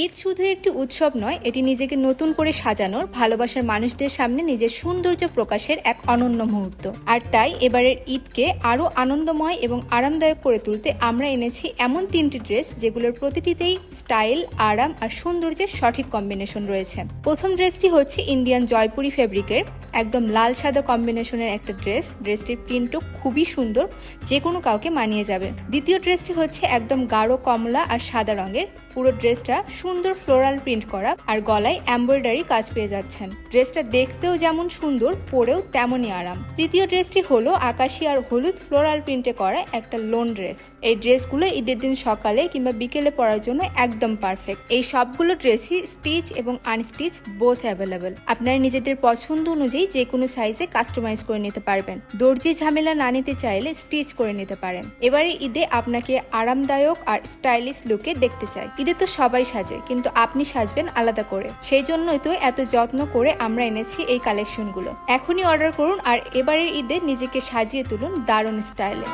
ঈদ শুধু একটি উৎসব নয়, এটি নিজেকে নতুন করে সাজানোর, ভালোবাসার মানুষদের সামনে নিজের সৌন্দর্য প্রকাশের এক অনন্য মুহূর্ত। আর তাই এবারের ঈদকে আরও আনন্দময় এবং আরামদায়ক করে তুলতে আমরা এনেছি এমন 3টি ড্রেস যেগুলোর প্রতিটিতেই স্টাইল, আরাম আর সৌন্দর্যের সঠিক কম্বিনেশন রয়েছে। প্রথম ড্রেসটি হচ্ছে ইন্ডিয়ান জয়পুরি ফেব্রিকের একদম লাল সাদা কম্বিনেশনের একটা ড্রেসটির প্রিন্টও খুবই সুন্দর, যে কোনো কাউকে মানিয়ে যাবে। দ্বিতীয় ড্রেসটি হচ্ছে একদম গাঢ় কমলা আর সাদা রঙের। পুরো ড্রেসটা সুন্দর ফ্লোরাল প্রিন্ট করা আর গলায় এমব্রয়ডারি কাজ পেয়ে যাচ্ছেন। ড্রেসটা দেখতেও যেমন সুন্দর, পরেও তেমনই আরাম। তৃতীয় ড্রেসটি হলো আকাশি আর হলুদ ফ্লোরাল প্রিন্টে করা একটা লোন ড্রেস। এই ড্রেসগুলো ঈদের দিন সকালে কিংবা বিকেলে পরার জন্য একদম পারফেক্ট। এই সবগুলো ড্রেসই স্টিচ এবং আনস্টিচ বোথ অ্যাভেলেবেল। আপনারা নিজেদের পছন্দ অনুযায়ী যে কোনো সাইজে কাস্টমাইজ করে নিতে পারবেন। দর্জি ঝামেলা না নিতে চাইলে স্টিচ করে নিতে পারেন। এবারে ঈদে আপনাকে আরামদায়ক আর স্টাইলিশ লুকে দেখতে চাই। ঈদে তো সবাই সাজে, কিন্তু আপনি সাজবেন আলাদা করে। সেই জন্যই তো এত যত্ন করে আমরা এনেছি এই কালেকশনগুলো। এখনই অর্ডার করুন আর এবারের ঈদে নিজেকে সাজিয়ে তুলুন দারুণ স্টাইলে।